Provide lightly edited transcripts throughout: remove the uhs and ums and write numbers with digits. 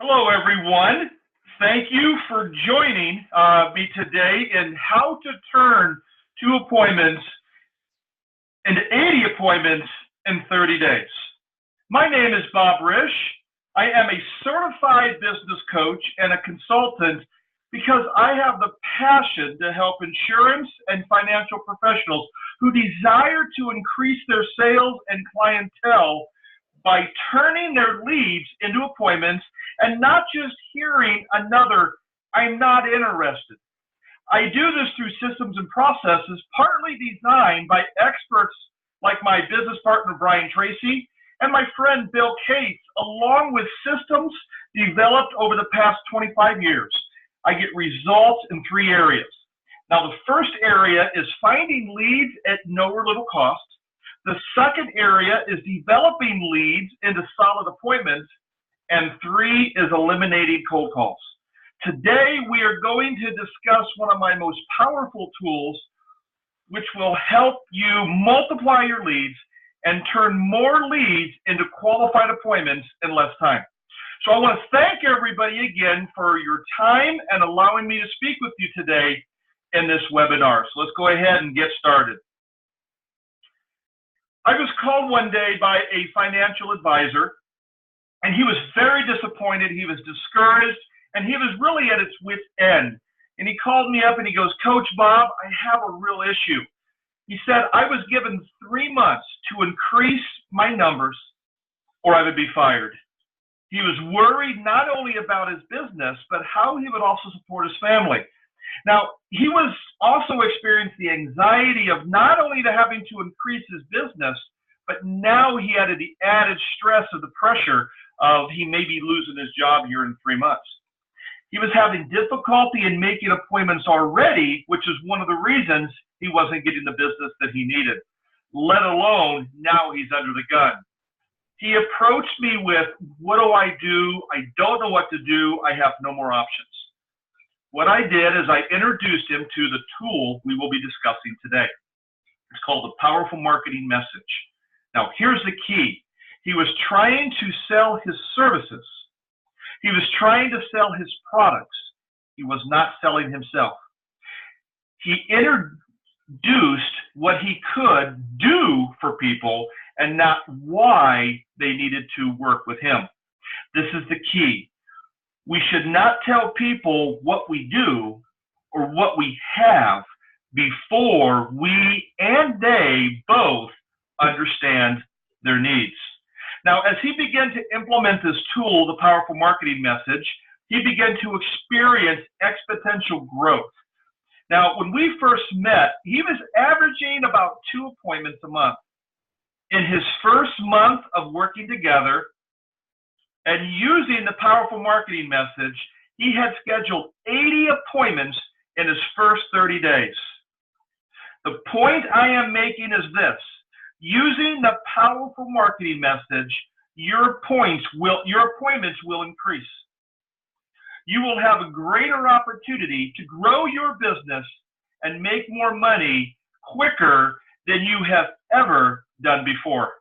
Hello, everyone. Thank you for joining me today in how to turn 2 appointments into 80 appointments in 30 days. My name is Bob Risch. I am a certified business coach and a consultant because I have the passion to help insurance and financial professionals who desire to increase their sales and clientele by turning their leads into appointments and not just hearing another, "I'm not interested." I do this through systems and processes partly designed by experts like my business partner, Brian Tracy, and my friend, Bill Cates, along with systems developed over the past 25 years. I get results in 3 areas. Now, the first area is finding leads at no or little cost. The second area is developing leads into solid appointments. And 3 is eliminating cold calls. Today, we are going to discuss one of my most powerful tools, which will help you multiply your leads and turn more leads into qualified appointments in less time. So I want to thank everybody again for your time and allowing me to speak with you today in this webinar. So let's go ahead and get started. I was called one day by a financial advisor, and he was very disappointed. He was discouraged, and he was really at its wit's end. And he called me up and he goes, "Coach Bob, I have a real issue." He said, "I was given 3 months to increase my numbers or I would be fired." He was worried not only about his business, but how he would also support his family. Now, he was also experiencing the anxiety of not only having to increase his business, but now he had the added stress of the pressure of he may be losing his job here in 3 months. He was having difficulty in making appointments already, which is one of the reasons he wasn't getting the business that he needed, let alone now he's under the gun. He approached me with, "What do? I don't know what to do. I have no more options." What I did is I introduced him to the tool we will be discussing today. It's called the Powerful Marketing Message. Now, here's the key. He was trying to sell his services. He was trying to sell his products. He was not selling himself. He introduced what he could do for people and not why they needed to work with him. This is the key. We should not tell people what we do or what we have before we and they both understand their needs. Now, as he began to implement this tool, the Powerful Marketing Message, he began to experience exponential growth. Now, when we first met, he was averaging about 2 appointments a month. In his first month of working together and using the Powerful Marketing Message, he had scheduled 80 appointments in his first 30 days. The point I am making is this. Using the Powerful Marketing Message, your appointments will increase. You will have a greater opportunity to grow your business and make more money quicker than you have ever done before.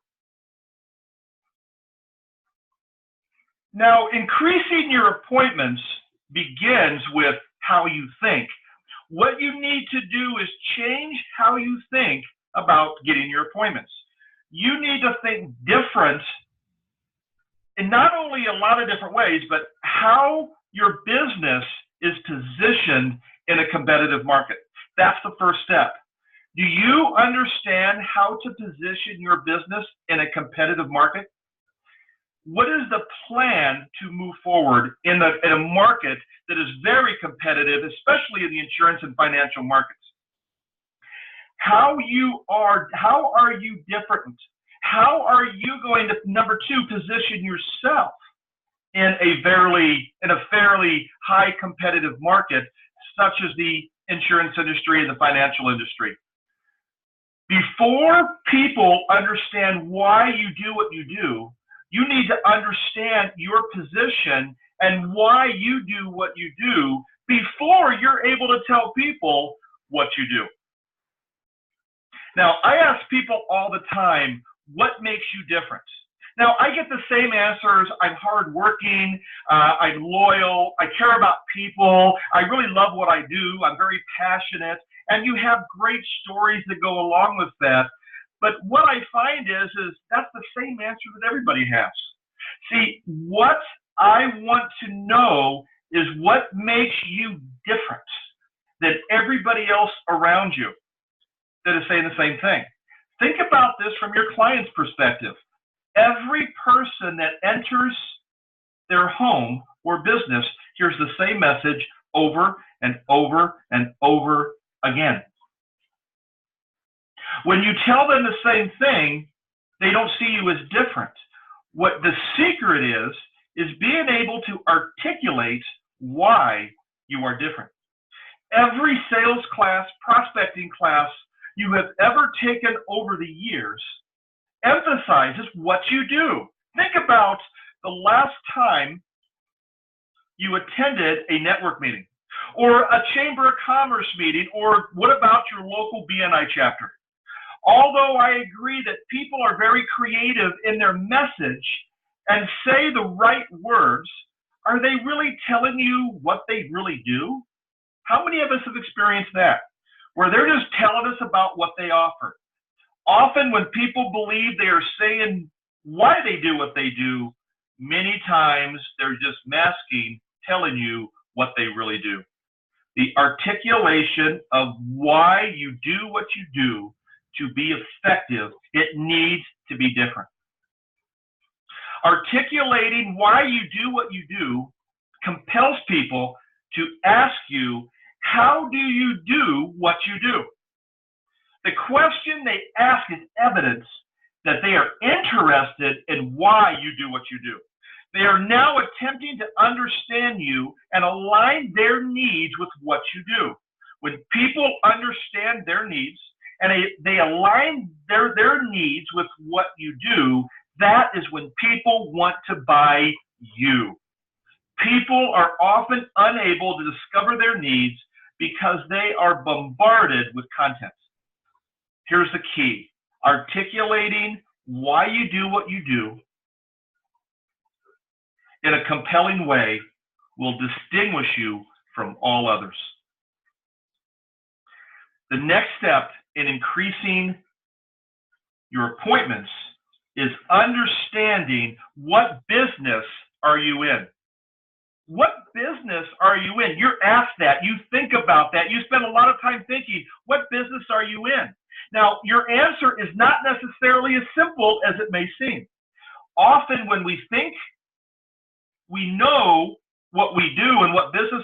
Now, increasing your appointments begins with how you think. What you need to do is change how you think about getting your appointments. You need to think different in not only a lot of different ways, but how your business is positioned in a competitive market. That's the first step. Do you understand how to position your business in a competitive market? What is the plan to move forward in a market that is very competitive, especially in the insurance and financial markets? How are you different? How are you going to, number 2, position yourself in a fairly high competitive market, such as the insurance industry and the financial industry? Before people understand why you do what you do, you need to understand your position and why you do what you do before you're able to tell people what you do. Now, I ask people all the time, what makes you different? Now, I get the same answers. I'm hardworking, I'm loyal, I care about people, I really love what I do, I'm very passionate, and you have great stories that go along with that. But what I find is that's the same answer that everybody has. See, what I want to know is what makes you different than everybody else around you that is saying the same thing. Think about this from your client's perspective. Every person that enters their home or business hears the same message over and over and over again. When you tell them the same thing, they don't see you as different. What the secret is being able to articulate why you are different. Every sales class, prospecting class you have ever taken over the years emphasizes what you do. Think about the last time you attended a network meeting or a Chamber of Commerce meeting, or what about your local BNI chapter? Although I agree that people are very creative in their message and say the right words, are they really telling you what they really do? How many of us have experienced that, where they're just telling us about what they offer? Often when people believe they are saying why they do what they do, many times they're just masking, telling you what they really do. The articulation of why you do what you do to be effective, it needs to be different. Articulating why you do what you do compels people to ask you, how do you do what you do? The question they ask is evidence that they are interested in why you do what you do. They are now attempting to understand you and align their needs with what you do. When people understand their needs and they align their needs with what you do, that is when people want to buy you. People are often unable to discover their needs because they are bombarded with content. Here's the key. Articulating why you do what you do in a compelling way will distinguish you from all others. The next step in increasing your appointments is understanding what business are you in. What business are you in? You're asked that. You think about that. You spend a lot of time thinking, what business are you in? Now, your answer is not necessarily as simple as it may seem. Often when we think we know what we do and what business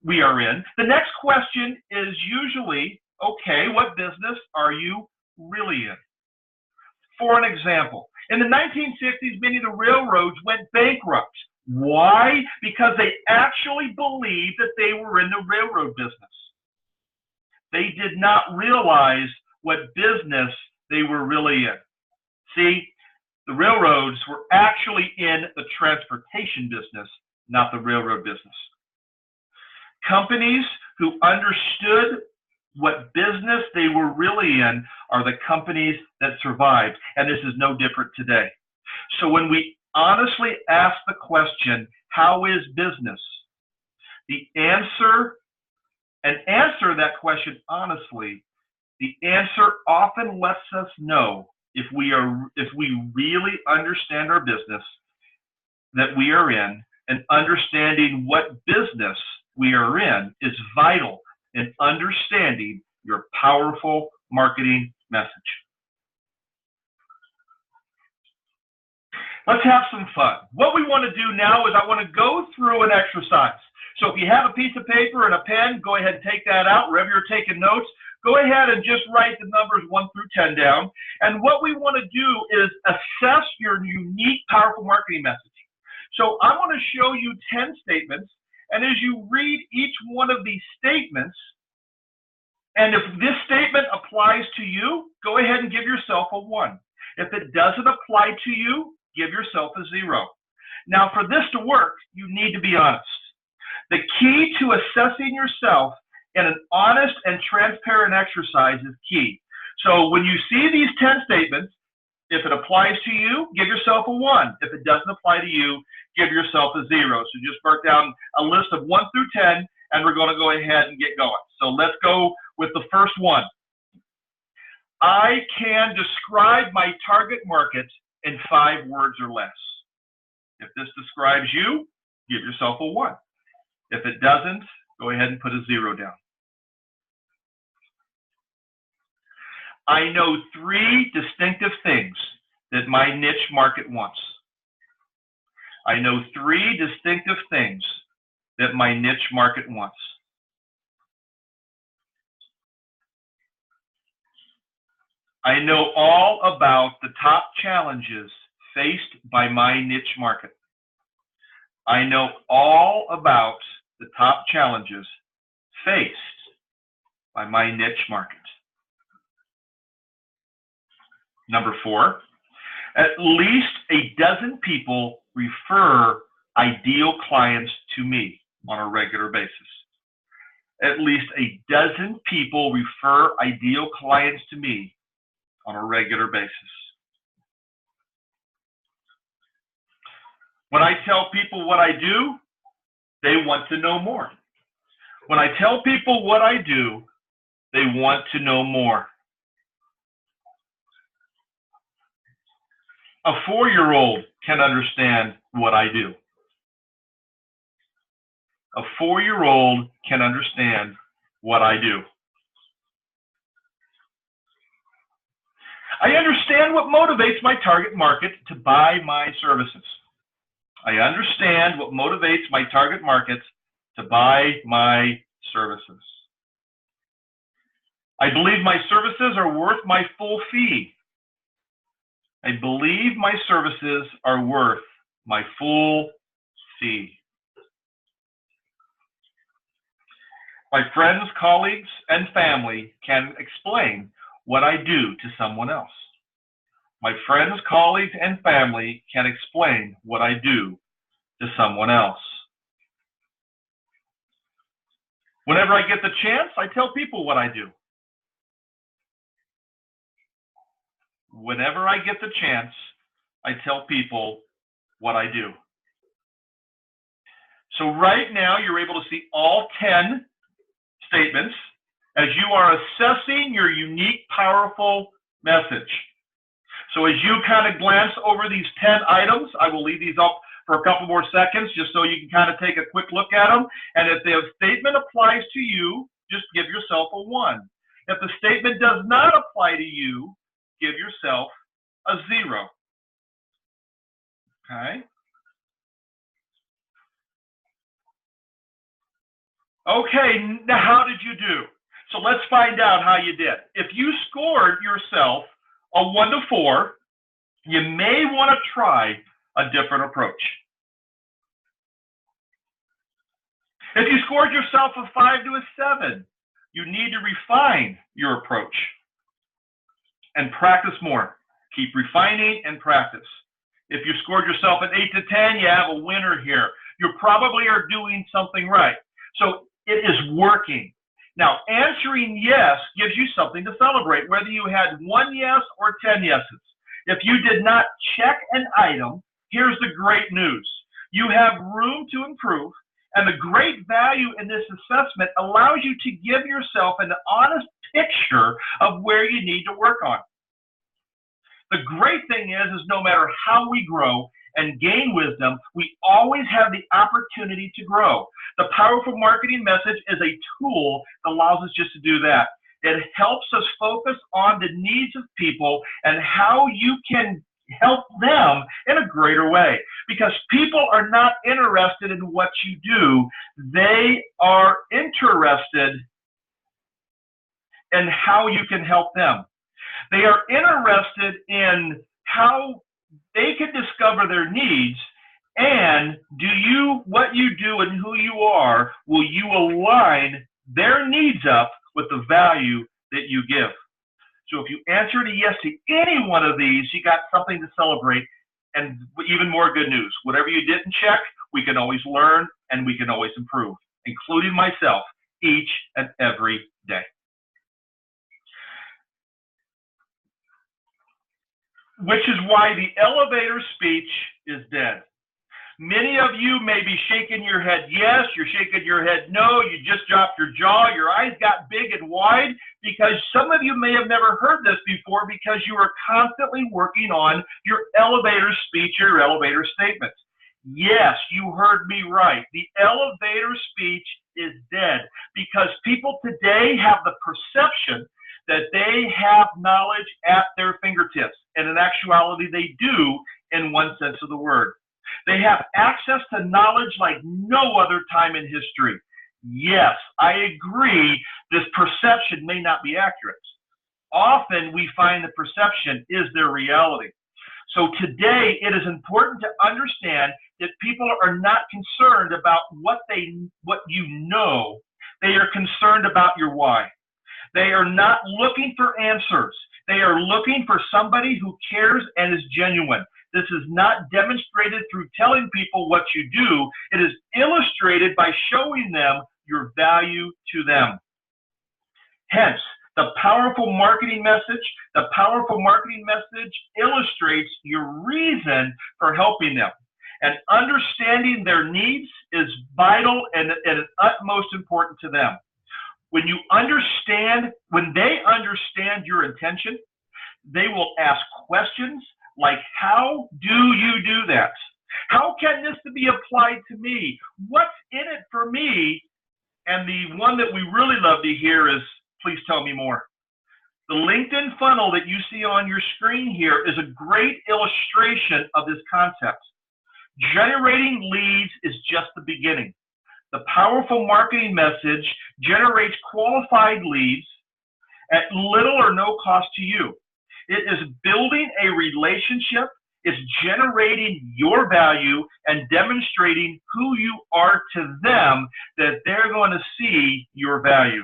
we are in, the next question is usually, okay, what business are you really in? For an example, in the 1960s, many of the railroads went bankrupt. Why? Because they actually believed that they were in the railroad business. They did not realize what business they were really in. See, the railroads were actually in the transportation business, not the railroad business. Companies who understood what business they were really in are the companies that survived, and this is no different today. So when we honestly ask the question, how is business? The answer, and answer that question honestly, the answer often lets us know if we really understand our business that we are in, and understanding what business we are in is vital in understanding your powerful marketing message. Let's have some fun. What we want to do now is I want to go through an exercise. So if you have a piece of paper and a pen, go ahead and take that out. Wherever you're taking notes, go ahead and just write the numbers 1 through 10 down. And what we want to do is assess your unique, powerful marketing message. So I want to show you 10 statements. And as you read each one of these statements, and if this statement applies to you, go ahead and give yourself a 1. If it doesn't apply to you, give yourself a 0. Now, for this to work, you need to be honest. The key to assessing yourself in an honest and transparent exercise is key. So when you see these 10 statements, If it applies to you, give yourself a 1. If it doesn't apply to you, give yourself a 0. So just mark down a list of 1 through 10, and we're going to go ahead and get going. So let's go with the first one. I can describe my target market in 5 words or less. If this describes you, give yourself a 1. If it doesn't, go ahead and put a 0 down. I know 3 distinctive things that my niche market wants. I know 3 distinctive things that my niche market wants. I know all about the top challenges faced by my niche market. I know all about the top challenges faced by my niche market. Number 4, at least a dozen people refer ideal clients to me on a regular basis. At least a dozen people refer ideal clients to me on a regular basis. When I tell people what I do, they want to know more. When I tell people what I do, they want to know more. A 4-year-old can understand what I do. A 4-year-old can understand what I do. I understand what motivates my target market to buy my services. I understand what motivates my target market to buy my services. I believe my services are worth my full fee. I believe my services are worth my full fee. My friends, colleagues, and family can explain what I do to someone else. My friends, colleagues, and family can explain what I do to someone else. Whenever I get the chance, I tell people what I do. Whenever I get the chance, I tell people what I do. So right now, you're able to see all 10 statements as you are assessing your unique, powerful message. So as you kind of glance over these 10 items, I will leave these up for a couple more seconds just so you can kind of take a quick look at them. And if the statement applies to you, just give yourself a 1. If the statement does not apply to you, give yourself a 0. Okay? Okay, now how did you do? So let's find out how you did. If you scored yourself a 1 to 4, you may want to try a different approach. If you scored yourself a 5 to a 7, you need to refine your approach and practice more. Keep refining and practice. If you scored yourself an 8 to 10, you have a winner here. You probably are doing something right. So it is working. Now, answering yes gives you something to celebrate, whether you had 1 yes or 10 yeses. If you did not check an item, here's the great news. You have room to improve, and the great value in this assessment allows you to give yourself an honest picture of where you need to work on. The great thing is no matter how we grow and gain wisdom, we always have the opportunity to grow. The powerful marketing message is a tool that allows us just to do that. It helps us focus on the needs of people and how you can help them in a greater way. Because people are not interested in what you do. They are interested in how you can help them. They are interested in how they can discover their needs, and what you do and who you are, will you align their needs up with the value that you give? So if you answered a yes to any one of these, you got something to celebrate, and even more good news. Whatever you didn't check, we can always learn and we can always improve, including myself, each and every day. which is why the elevator speech is dead. Many of you may be shaking your head yes, you're shaking your head no, you just dropped your jaw, your eyes got big and wide, because some of you may have never heard this before because you are constantly working on your elevator speech or your elevator statements. Yes, you heard me right. The elevator speech is dead because people today have the perception that they have knowledge at their fingertips. And in actuality, they do in one sense of the word. They have access to knowledge like no other time in history. Yes, I agree, this perception may not be accurate. Often we find the perception is their reality. So today it is important to understand that people are not concerned about what you know. They are concerned about your why. They are not looking for answers. They are looking for somebody who cares and is genuine. This is not demonstrated through telling people what you do. It is illustrated by showing them your value to them. Hence, the powerful marketing message. The powerful marketing message illustrates your reason for helping them. And understanding their needs is vital and utmost important to them. When they understand your intention, they will ask questions like, how do you do that? How can this be applied to me? What's in it for me? And the one that we really love to hear is, please tell me more. The LinkedIn funnel that you see on your screen here is a great illustration of this concept. Generating leads is just the beginning. The powerful marketing message generates qualified leads at little or no cost to you. It is building a relationship. It's generating your value and demonstrating who you are to them, that they're going to see your value.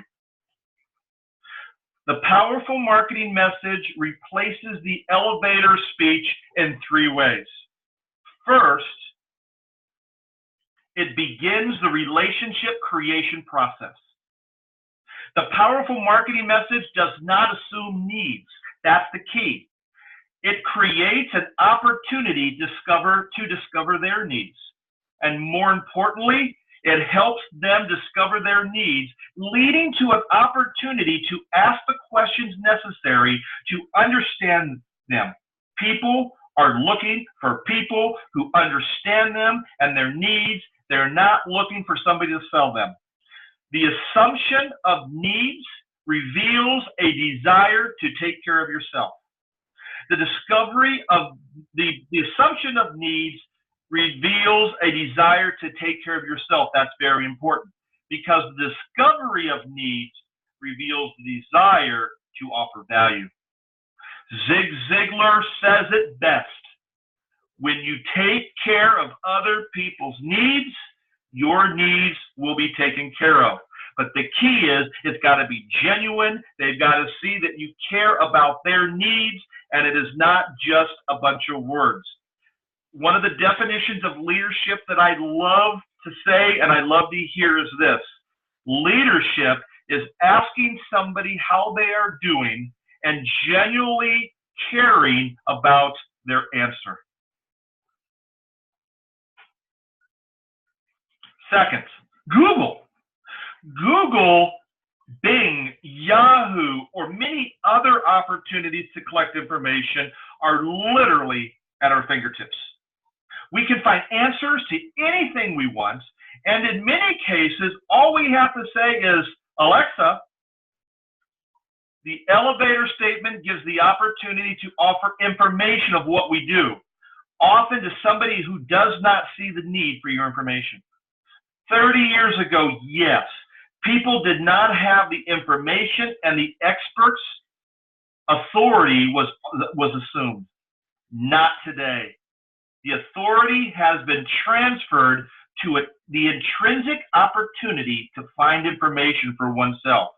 The powerful marketing message replaces the elevator speech in 3 ways. First, it begins the relationship creation process. The powerful marketing message does not assume needs. That's the key. It creates an opportunity to discover their needs. And more importantly, it helps them discover their needs, leading to an opportunity to ask the questions necessary to understand them. People are looking for people who understand them and their needs. They're not looking for somebody to sell them. The assumption of needs reveals a desire to take care of yourself. The assumption of needs reveals a desire to take care of yourself. That's very important, because the discovery of needs reveals the desire to offer value. Zig Ziglar says it best. When you take care of other people's needs, your needs will be taken care of. But the key is, it's got to be genuine. They've got to see that you care about their needs, and it is not just a bunch of words. One of the definitions of leadership that I love to say and I love to hear is this. Leadership is asking somebody how they are doing and genuinely caring about their answer. Second, Google, Bing, Yahoo, or many other opportunities to collect information are literally at our fingertips. We can find answers to anything we want, and in many cases, all we have to say is, Alexa. The elevator statement gives the opportunity to offer information of what we do, often to somebody who does not see the need for your information. 30 years ago, yes, people did not have the information, and the experts' authority was assumed. Not today. The authority has been transferred to the intrinsic opportunity to find information for oneself.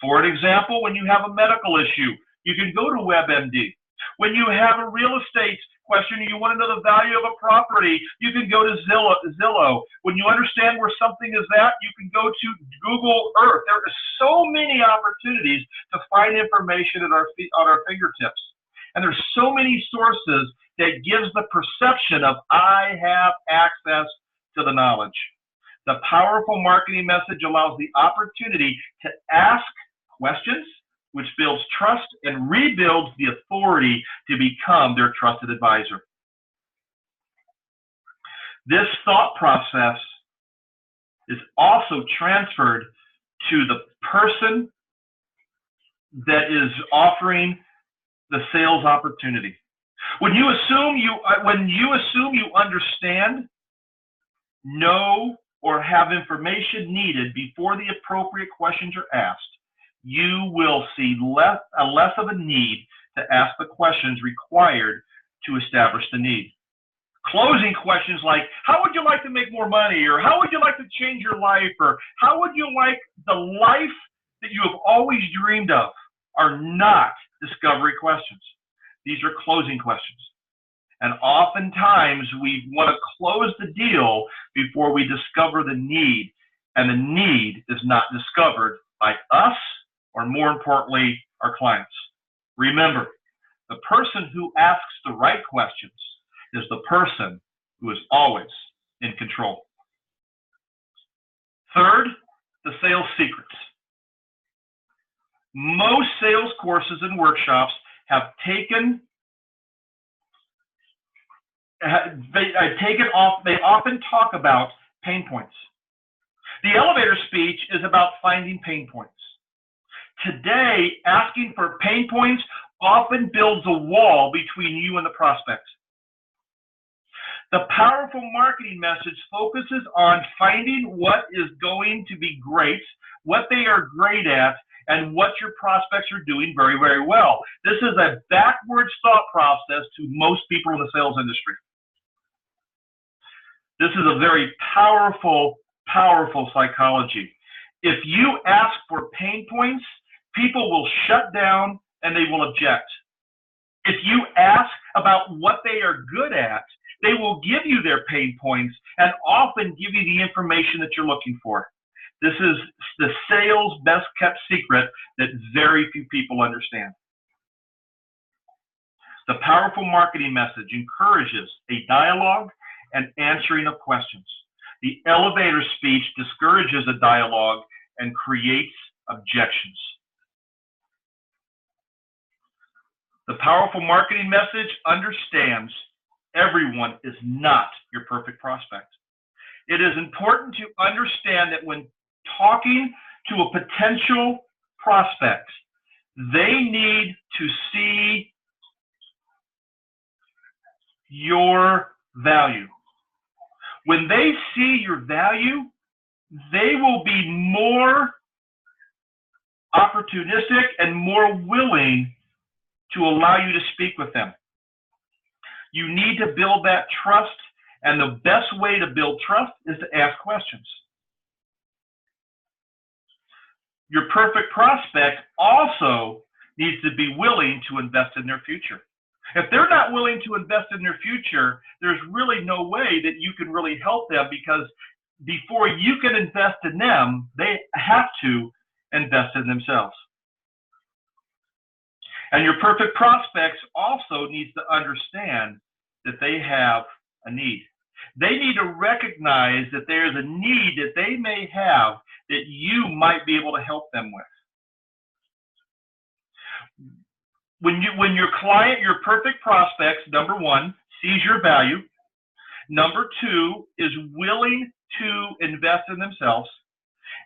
For example, when you have a medical issue, you can go to WebMD. When you have a real estate question, you want to know the value of a property, you can go to Zillow. When you understand where something is at, you can go to Google Earth. There are so many opportunities to find information at on our fingertips. And there's so many sources that gives the perception of I have access to the knowledge. The powerful marketing message allows the opportunity to ask questions, which builds trust and rebuilds the authority to become their trusted advisor. This thought process is also transferred to the person that is offering the sales opportunity. When you assume you understand, know, or have information needed before the appropriate questions are asked, you will see less of a need to ask the questions required to establish the need. Closing questions like, how would you like to make more money? Or how would you like to change your life? Or how would you like the life that you have always dreamed of are not discovery questions. These are closing questions. And oftentimes we want to close the deal before we discover the need. And the need is not discovered by us, or more importantly, our clients. Remember, the person who asks the right questions is the person who is always in control. Third, the sales secrets. Most sales courses and workshops have taken they often talk about pain points. The elevator speech is about finding pain points. Today, asking for pain points often builds a wall between you and the prospect. The powerful marketing message focuses on finding what is going to be great, what they are great at, and what your prospects are doing very, very well. This is a backwards thought process to most people in the sales industry. This is a very powerful psychology. If you ask for pain points, people will shut down and they will object. If you ask about what they are good at, they will give you their pain points and often give you the information that you're looking for. This is the sales best kept secret that very few people understand. The powerful marketing message encourages a dialogue and answering of questions. The elevator speech discourages a dialogue and creates objections. The powerful marketing message understands everyone is not your perfect prospect. It is important to understand that when talking to a potential prospect, they need to see your value. When they see your value, they will be more opportunistic and more willing to allow you to speak with them. You need to build that trust, and the best way to build trust is to ask questions. Your perfect prospect also needs to be willing to invest in their future. If they're not willing to invest in their future, there's really no way that you can really help them, because before you can invest in them, they have to invest in themselves. And your perfect prospects also needs to understand that they have a need. They need to recognize that there's a need that they may have that you might be able to help them with. When your client, your perfect prospects, number one, sees your value, number two, is willing to invest in themselves,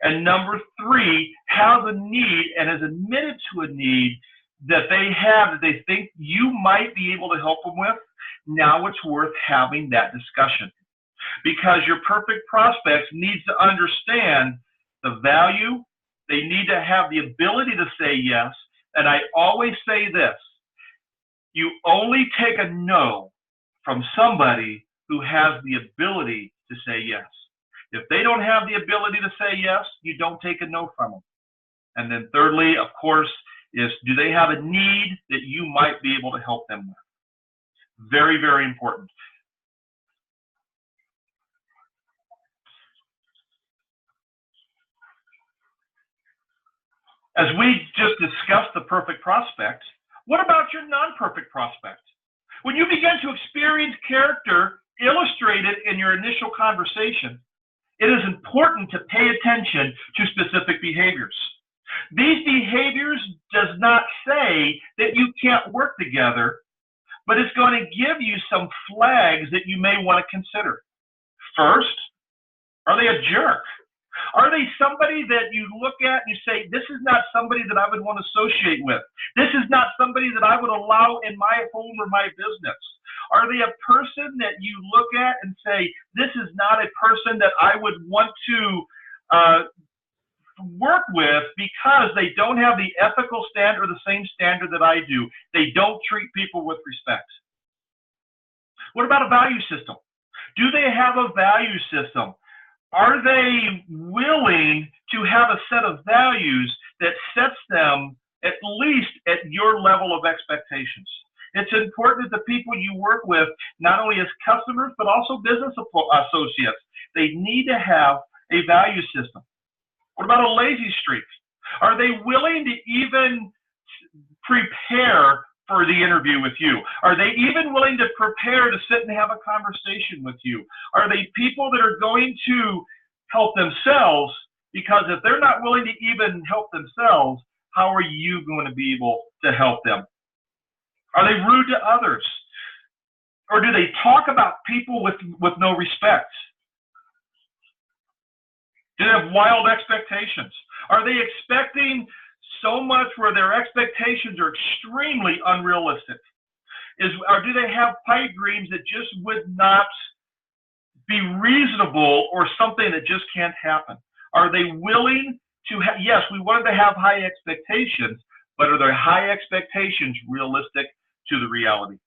and number three, has a need and has admitted to a need that they have that they think you might be able to help them with, now it's worth having that discussion. Because your perfect prospects needs to understand the value, they need to have the ability to say yes, and I always say this, you only take a no from somebody who has the ability to say yes. If they don't have the ability to say yes, you don't take a no from them. And then thirdly, of course, is do they have a need that you might be able to help them with? Very, very important. As we just discussed the perfect prospect, What about your non-perfect prospect? When you begin to experience character illustrated in your initial conversation, it is important to pay attention to specific behaviors. These behaviors does not say that you can't work together, but it's going to give you some flags that you may want to consider. First, are they a jerk? Are they somebody that you look at and you say, this is not somebody that I would want to associate with. This is not somebody that I would allow in my home or my business. Are they a person that you look at and say, this is not a person that I would want to work with because they don't have the ethical standard or the same standard that I do. They don't treat people with respect. What about a value system? Do they have a value system? Are they willing to have a set of values that sets them at least at your level of expectations? It's important that the people you work with, not only as customers, but also business associates, they need to have a value system. What about a lazy streak? Are they willing to even prepare for the interview with you? Are they even willing to prepare to sit and have a conversation with you? Are they people that are going to help themselves? Because if they're not willing to even help themselves, how are you going to be able to help them? Are they rude to others? Or do they talk about people with no respect? Do they have wild expectations? Are they expecting so much where their expectations are extremely unrealistic? Or do they have pipe dreams that just would not be reasonable or something that just can't happen? Are they willing to have, yes, we want them to have high expectations, but are their high expectations realistic to the reality?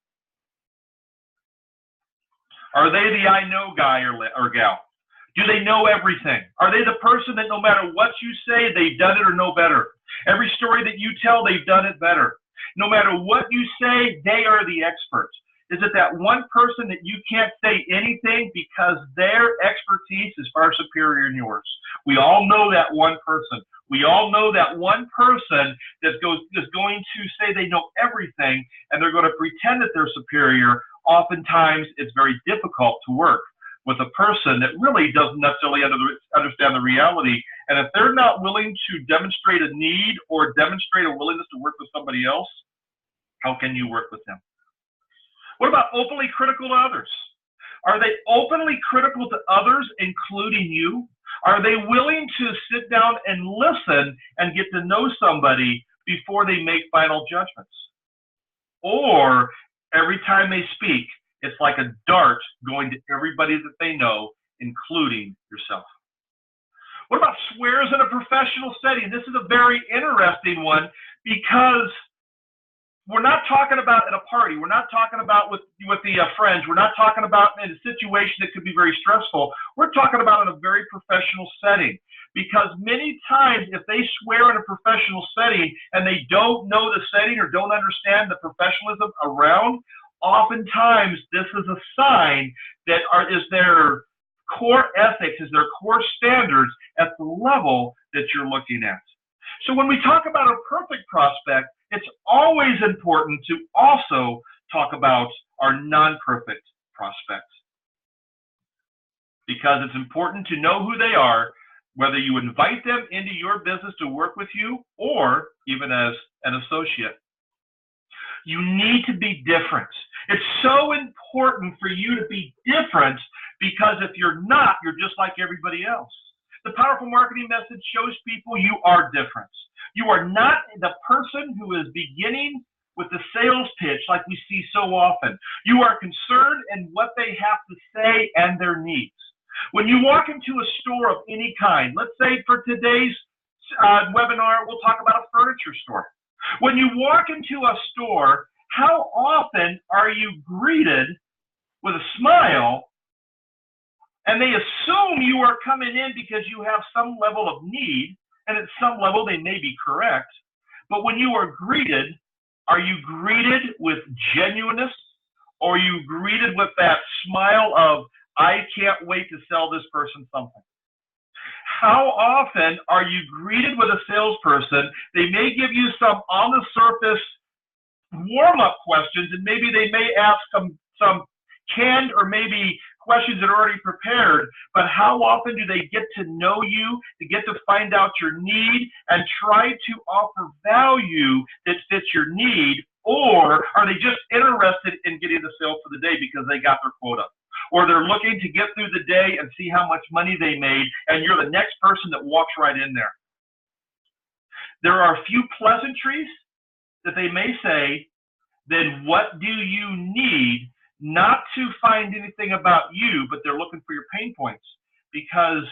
Are they the I know guy or gal? Do they know everything? Are they the person that no matter what you say, they've done it or no better? Every story that you tell, they've done it better. No matter what you say, they are the experts. Is it that one person that you can't say anything because their expertise is far superior than yours? We all know that one person. We all know that one person that is going to say they know everything and they're going to pretend that they're superior. Oftentimes, it's very difficult to work with a person that really doesn't necessarily understand the reality. And if they're not willing to demonstrate a need or demonstrate a willingness to work with somebody else, how can you work with them? What about openly critical to others? Are they openly critical to others, including you? Are they willing to sit down and listen and get to know somebody before they make final judgments? Or every time they speak, it's like a dart going to everybody that they know, including yourself. What about swears in a professional setting? This is a very interesting one because we're not talking about at a party. We're not talking about with the friends. We're not talking about in a situation that could be very stressful. We're talking about in a very professional setting. Because many times if they swear in a professional setting and they don't know the setting or don't understand the professionalism around, oftentimes this is a sign that is their core ethics, is their core standards at the level that you're looking at. So when we talk about a perfect prospect, it's always important to also talk about our non-perfect prospects. Because it's important to know who they are, whether you invite them into your business to work with you or even as an associate. You need to be different. It's so important for you to be different because if you're not, you're just like everybody else. The powerful marketing message shows people you are different. You are not the person who is beginning with the sales pitch like we see so often. You are concerned in what they have to say and their needs. When you walk into a store of any kind, let's say for today's webinar, we'll talk about a furniture store. When you walk into a store, how often are you greeted with a smile and they assume you are coming in because you have some level of need, and at some level they may be correct, but when you are greeted, are you greeted with genuineness, or are you greeted with that smile of, I can't wait to sell this person something? How often are you greeted with a salesperson? They may give you some on the surface warm-up questions, and maybe they may ask some canned or maybe questions that are already prepared, but how often do they get to know you, to get to find out your need, and try to offer value that fits your need? Or are they just interested in getting the sale for the day because they got their quota? Or they're looking to get through the day and see how much money they made, and you're the next person that walks right in there. There are a few pleasantries that they may say, then what do you need? Not to find anything about you, but they're looking for your pain points, because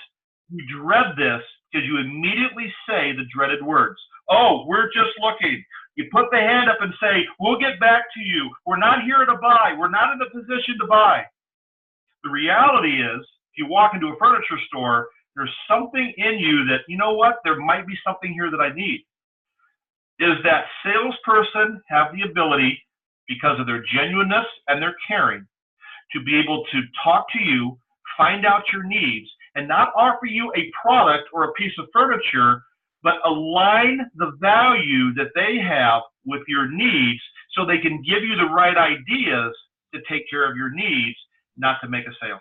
you dread this because you immediately say the dreaded words. Oh, we're just looking. You put the hand up and say, we'll get back to you. We're not here to buy. We're not in the position to buy. The reality is, if you walk into a furniture store, there's something in you that, you know what, there might be something here that I need. Is that salesperson have the ability, because of their genuineness and their caring, to be able to talk to you, find out your needs, and not offer you a product or a piece of furniture, but align the value that they have with your needs so they can give you the right ideas to take care of your needs, not to make a sale.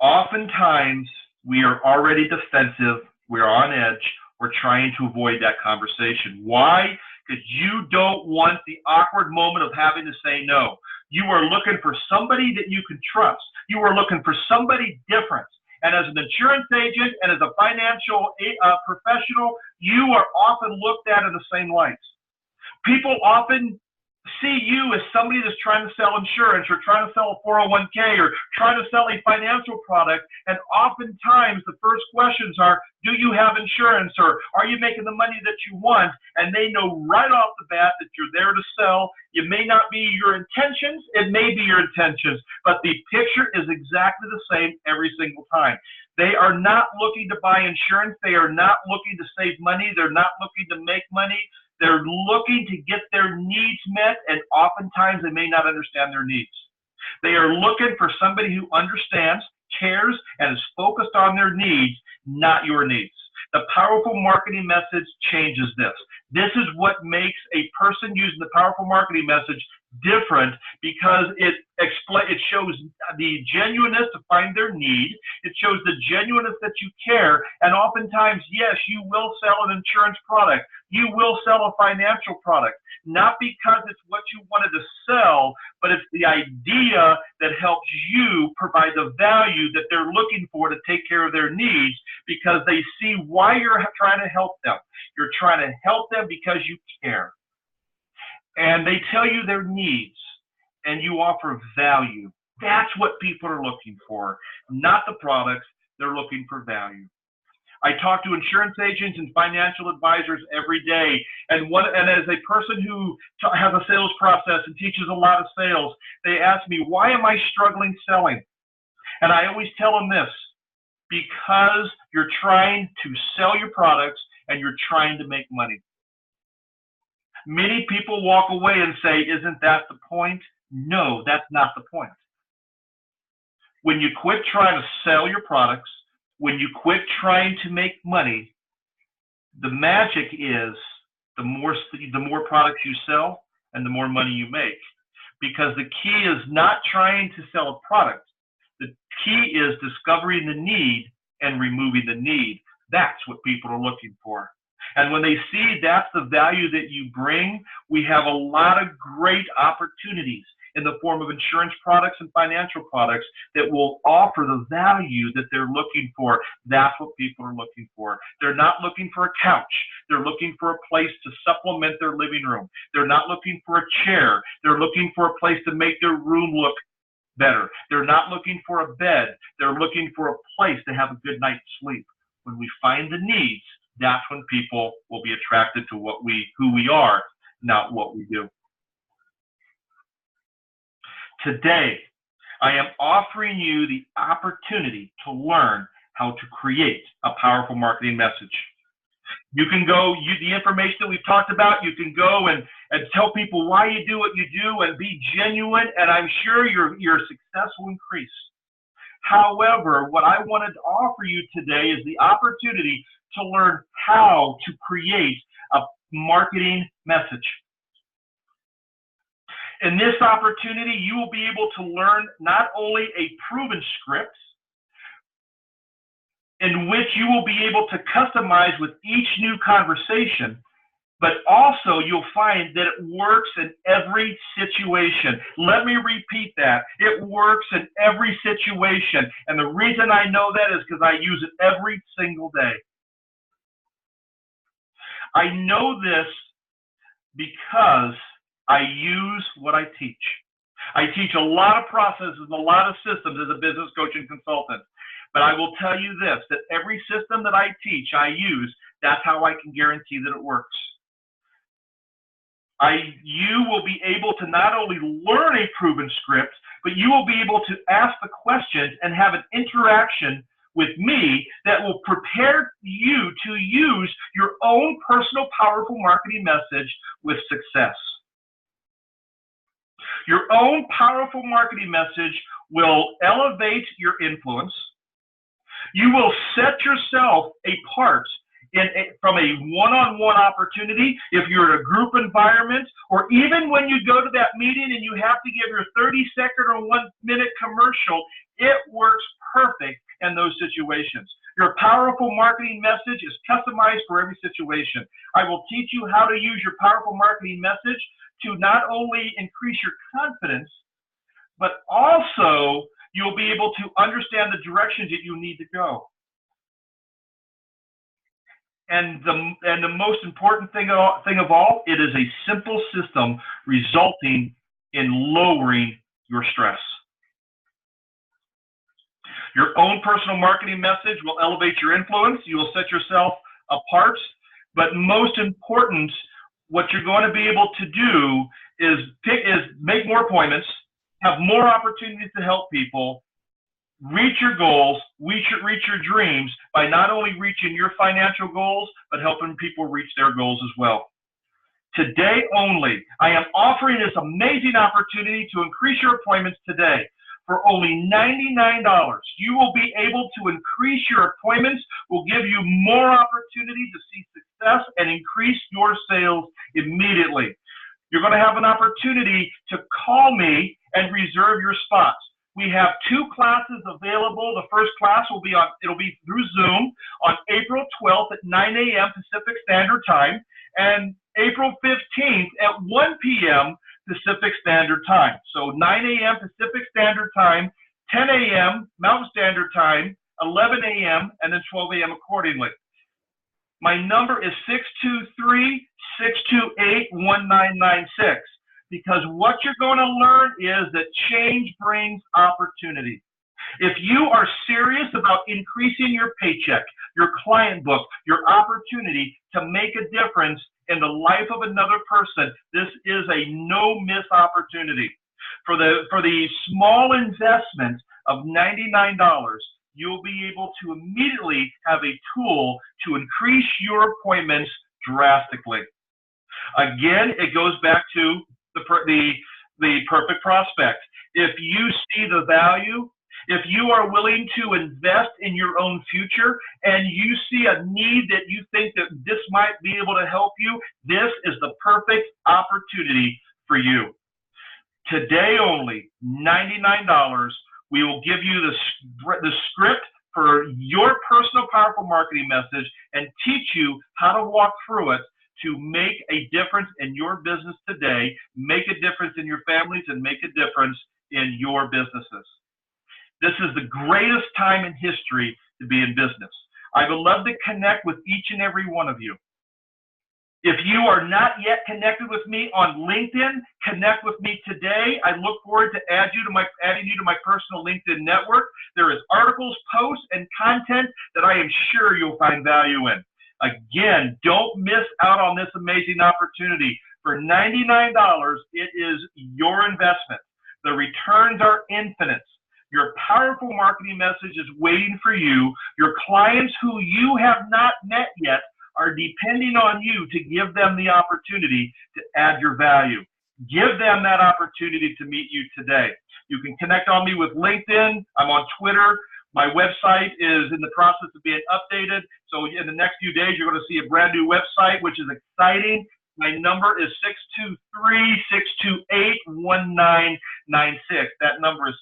Oftentimes, we are already defensive, we're on edge, we're trying to avoid that conversation. Why? Because you don't want the awkward moment of having to say no. You are looking for somebody that you can trust. You are looking for somebody different. And as an insurance agent and as a financial professional, you are often looked at in the same lights. People often see you as somebody that's trying to sell insurance or trying to sell a 401k or trying to sell a financial product. And oftentimes the first questions are, do you have insurance, or are you making the money that you want? And they know right off the bat that you're there to sell. It may not be your intentions. It may be your intentions, but the picture is exactly the same every single time. They are not looking to buy insurance. They are not looking to save money. They're not looking to make money. They're looking to get their needs met, and oftentimes they may not understand their needs. They are looking for somebody who understands, cares, and is focused on their needs, not your needs. The powerful marketing message changes this. This is what makes a person using the powerful marketing message different, because it shows the genuineness to find their need. It shows the genuineness that you care. And oftentimes, yes, you will sell an insurance product. You will sell a financial product, not because it's what you wanted to sell, but it's the idea that helps you provide the value that they're looking for to take care of their needs, because they see why you're trying to help them. You're trying to help them because you care. And they tell you their needs, and you offer value. That's what people are looking for, not the products. They're looking for value. I talk to insurance agents and financial advisors every day, and as a person who has a sales process and teaches a lot of sales, they ask me, why am I struggling selling? And I always tell them this: because you're trying to sell your products and you're trying to make money. Many people walk away and say, isn't that the point? No, that's not the point. When you quit trying to sell your products, when you quit trying to make money, the magic is the more products you sell and the more money you make. Because the key is not trying to sell a product. The key is discovering the need and removing the need. That's what people are looking for. And when they see that's the value that you bring, we have a lot of great opportunities in the form of insurance products and financial products that will offer the value that they're looking for. That's what people are looking for. They're not looking for a couch. They're looking for a place to supplement their living room. They're not looking for a chair. They're looking for a place to make their room look better. They're not looking for a bed. They're looking for a place to have a good night's sleep. When we find the needs, that's when people will be attracted to who we are, not what we do. Today, I am offering you the opportunity to learn how to create a powerful marketing message. You can go, the information that we've talked about, you can go and tell people why you do what you do and be genuine, and I'm sure your success will increase. However, what I wanted to offer you today is the opportunity to learn how to create a marketing message. In this opportunity, you will be able to learn not only a proven script in which you will be able to customize with each new conversation, but also you'll find that it works in every situation. Let me repeat that. It works in every situation. And the reason I know that is because I use it every single day. I know this because I use what I teach. I teach a lot of processes and a lot of systems as a business coach and consultant. But I will tell you this, that every system that I teach, I use, that's how I can guarantee that it works. You will be able to not only learn a proven script, but you will be able to ask the questions and have an interaction with me that will prepare you to use your own personal powerful marketing message with success. Your own powerful marketing message will elevate your influence. You will set yourself apart from a one-on-one opportunity if you're in a group environment, or even when you go to that meeting and you have to give your 30-second or 1-minute commercial. It works perfect in those situations. Your powerful marketing message is customized for every situation. I will teach you how to use your powerful marketing message to not only increase your confidence, but also you'll be able to understand the directions that you need to go. And the most important thing of all, it is a simple system resulting in lowering your stress. Your own personal marketing message will elevate your influence. You will set yourself apart. But most important, what you're going to be able to do is make more appointments, have more opportunities to help people, reach your goals, reach your dreams by not only reaching your financial goals, but helping people reach their goals as well. Today only, I am offering this amazing opportunity to increase your appointments today. For only $99, you will be able to increase your appointments, will give you more opportunity to see success and increase your sales immediately. You're going to have an opportunity to call me and reserve your spots. We have 2 classes available. The first class will be it'll be through Zoom on April 12th at 9 a.m. Pacific Standard Time and April 15th at 1 p.m. Pacific Standard Time. So 9 a.m. Pacific Standard Time, 10 a.m. Mountain Standard Time, 11 a.m., and then 12 a.m. accordingly. My number is 623-628-1996. Because what you're going to learn is that change brings opportunity. If you are serious about increasing your paycheck, your client book, your opportunity to make a difference in the life of another person, this is a no-miss opportunity. For the small investment of $99, you'll be able to immediately have a tool to increase your appointments drastically. Again, it goes back to the perfect prospect. If you see the value, if you are willing to invest in your own future and you see a need that you think that this might be able to help you, this is the perfect opportunity for you. Today only, $99, we will give you the script for your personal powerful marketing message and teach you how to walk through it to make a difference in your business today, make a difference in your families, and make a difference in your businesses. This is the greatest time in history to be in business. I would love to connect with each and every one of you. If you are not yet connected with me on LinkedIn, connect with me today. I look forward to adding you to my personal LinkedIn network. There is articles, posts, and content that I am sure you'll find value in. Again, don't miss out on this amazing opportunity. For $99, it is your investment. The returns are infinite. Your powerful marketing message is waiting for you. Your clients who you have not met yet are depending on you to give them the opportunity to add your value. Give them that opportunity to meet you today. You can connect on me with LinkedIn. I'm on Twitter. My website is in the process of being updated. So in the next few days, you're going to see a brand new website, which is exciting. My number is 623-628-1996. That number is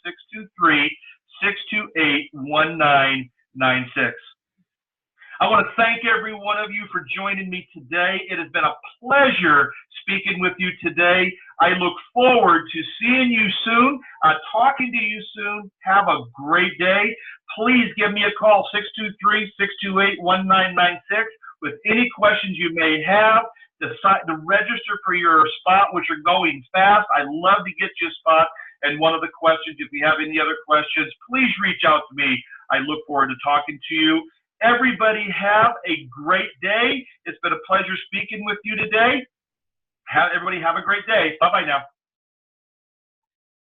623-628-1996. I want to thank every one of you for joining me today. It has been a pleasure speaking with you today. I look forward to seeing you soon, talking to you soon. Have a great day. Please give me a call, 623-628-1996, with any questions you may have. To register for your spot, which are going fast. I'd love to get you a spot. And one of the questions, if you have any other questions, please reach out to me. I look forward to talking to you. Everybody have a great day. It's been a pleasure speaking with you today. Everybody have a great day. Bye-bye now.